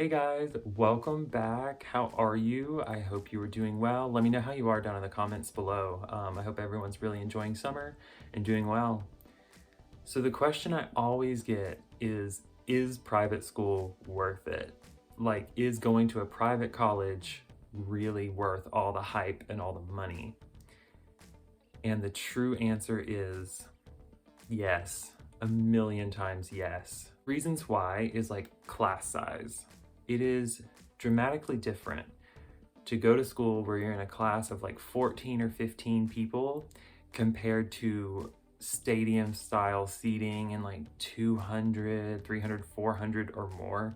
Hey guys, welcome back. How are you? I hope you are doing well. Let me know how you are down in the comments below. I hope everyone's really enjoying summer and doing well. So the question I always get is private school worth it? Like, is going to a private college really worth all the hype and all the money? And the true answer is yes, a million times yes. Reasons why is like class size. It is dramatically different to go to school where you're in a class of like 14 or 15 people compared to stadium style seating and like 200, 300, 400 or more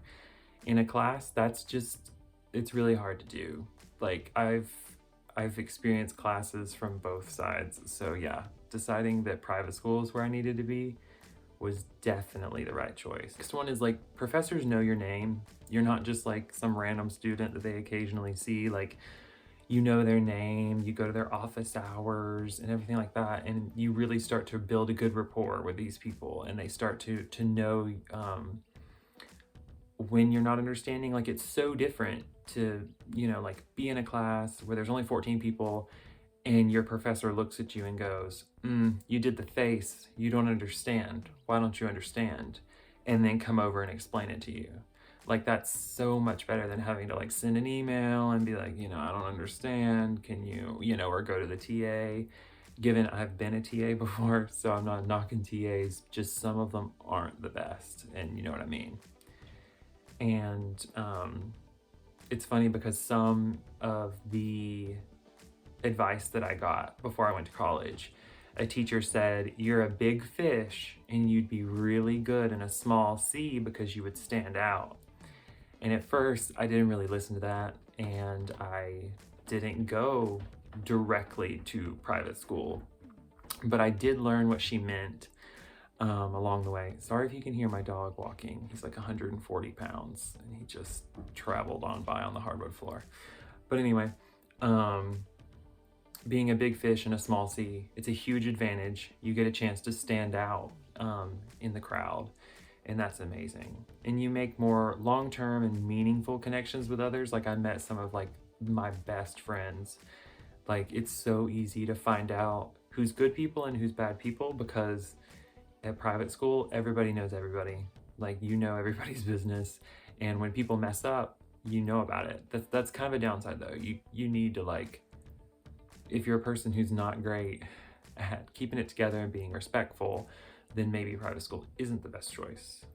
in a class. It's really hard to do. Like I've experienced classes from both sides. So yeah, deciding that private school is where I needed to be was definitely the right choice. Next one is like professors know your name. You're not just like some random student that they occasionally see. Like you know their name, you go to their office hours and everything like that, and you really start to build a good rapport with these people, and they start to know when you're not understanding. Like it's so different to like be in a class where there's only 14 people and your professor looks at you and goes, you did the face, you don't understand. Why don't you understand? And then come over and explain it to you. Like that's so much better than having to like send an email and be like, I don't understand. Can you, or go to the TA. Given I've been a TA before, so I'm not knocking TAs, just some of them aren't the best. And you know what I mean? And it's funny because some of the advice that I got before I went to college, a teacher said, you're a big fish and you'd be really good in a small sea because you would stand out. And at first I didn't really listen to that, and I didn't go directly to private school, but I did learn what she meant along the way. Sorry if you can hear my dog walking. He's like 140 pounds and he just traveled on by on the hardwood floor. But anyway, being a big fish in a small sea, it's a huge advantage. You get a chance to stand out in the crowd, and that's amazing. And you make more long-term and meaningful connections with others. Like I met some of like my best friends. Like it's so easy to find out who's good people and who's bad people, because at private school, everybody knows everybody. Like everybody's business. And when people mess up, you know about it. That's kind of a downside though. You need to like, if you're a person who's not great at keeping it together and being respectful, then maybe private school isn't the best choice.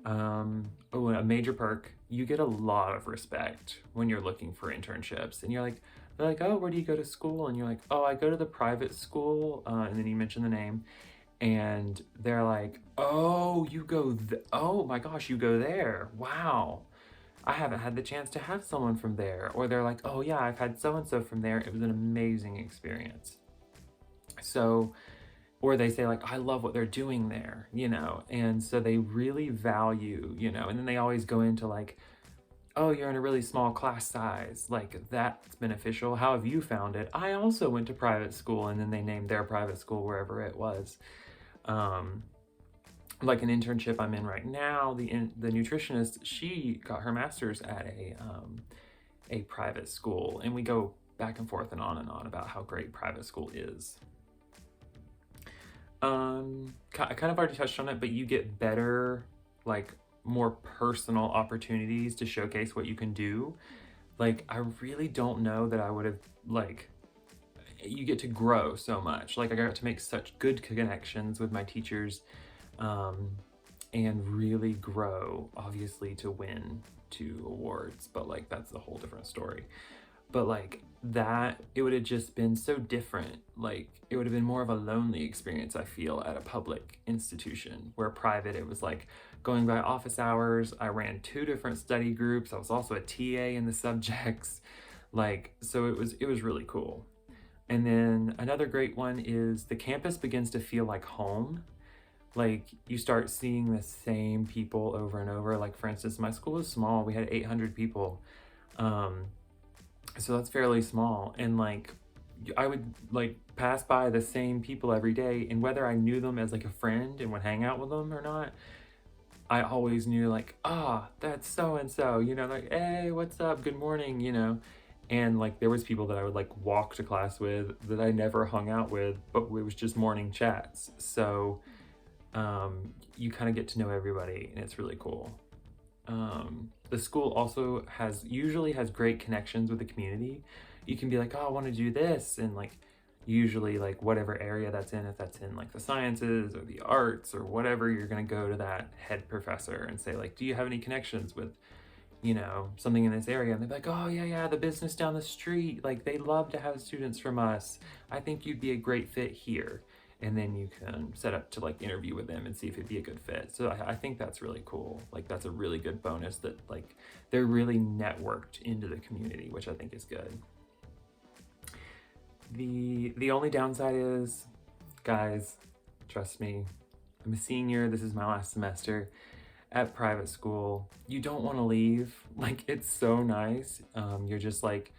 Oh, a major perk, you get a lot of respect when you're looking for internships, and they're like, oh, where do you go to school? And you're like, oh, I go to the private school. And then you mention the name, and they're like, oh, oh my gosh, you go there. Wow. I haven't had the chance to have someone from there. Or they're like, oh yeah, I've had so-and-so from there. It was an amazing experience. So, or they say like, I love what they're doing there, and so they really value, and then they always go into like, oh, you're in a really small class size. Like that's beneficial. How have you found it? I also went to private school, and then they named their private school wherever it was. Like an internship I'm in right now, the nutritionist, she got her master's at a private school, and we go back and forth and on about how great private school is. I kind of already touched on it, but you get better, like more personal opportunities to showcase what you can do. Like I really don't know that I would have you get to grow so much. Like I got to make such good connections with my teachers, and really grow, obviously to win 2 awards, but like that's a whole different story. But like that, it would have just been so different. Like it would have been more of a lonely experience, I feel, at a public institution, where private, it was like going by office hours. I ran 2 different study groups. I was also a TA in the subjects. Like, so it was really cool. And then another great one is the campus begins to feel like home. Like you start seeing the same people over and over. Like for instance, my school is small. We had 800 people. So that's fairly small. And like, I would like pass by the same people every day, and whether I knew them as like a friend and would hang out with them or not, I always knew like, ah, that's so and so, you know, like, hey, what's up? Good morning, you know. And like there was people that I would like walk to class with that I never hung out with, but it was just morning chats. So you kind of get to know everybody, and it's really cool. The school also usually has great connections with the community. You can be like, oh, I want to do this, and like usually like whatever area that's in, if that's in like the sciences or the arts or whatever, you're going to go to that head professor and say like, do you have any connections with, you know, something in this area? And they're like, oh yeah, the business down the street, like they love to have students from us. I think you'd be a great fit here. And then you can set up to like interview with them and see if it'd be a good fit. So I think that's really cool. Like that's a really good bonus that like they're really networked into the community, which I think is good. The only downside is, guys, trust me, I'm a senior, this is my last semester at private school. You don't want to leave. Like it's so nice. You're just like,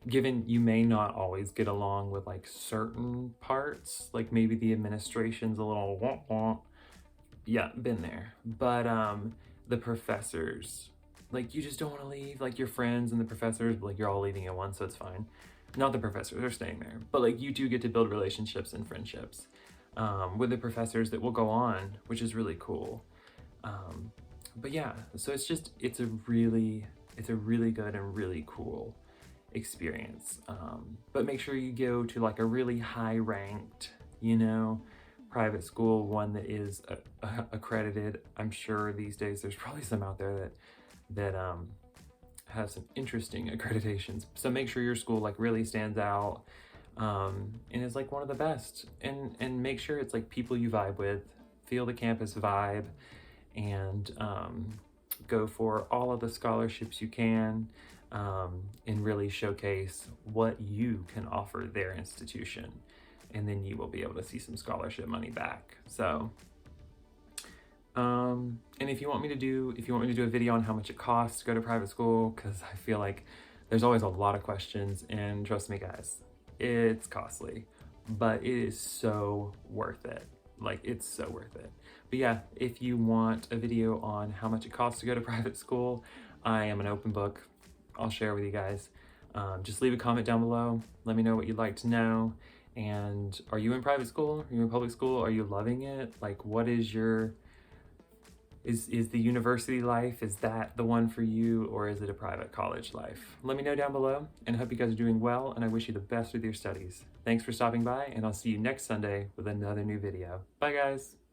given you may not always get along with like certain parts, like maybe the administration's a little womp womp. Yeah, been there. But the professors, like you just don't want to leave. Like your friends and the professors, like you're all leaving at once, so it's fine. Not the professors are staying there, but like you do get to build relationships and friendships with the professors that will go on, which is really cool. But yeah, so it's a really good and really cool experience. But make sure you go to like a really high ranked, you know, private school, one that is accredited. I'm sure these days there's probably some out there that have some interesting accreditations. So make sure your school like really stands out and is like one of the best. And make sure it's like people you vibe with, feel the campus vibe, and go for all of the scholarships you can, and really showcase what you can offer their institution. And then you will be able to see some scholarship money back. So, and if you want me to do a video on how much it costs to go to private school, because I feel like there's always a lot of questions, and trust me guys, it's costly, but it is so worth it. Like it's so worth it. But yeah, if you want a video on how much it costs to go to private school, I am an open book. I'll share with you guys. Just leave a comment down below. Let me know what you'd like to know. And are you in private school? Are you in public school? Are you loving it? Like what is your, is the university life, is that the one for you, or is it a private college life? Let me know down below, and I hope you guys are doing well, and I wish you the best with your studies. Thanks for stopping by, and I'll see you next Sunday with another new video. Bye guys.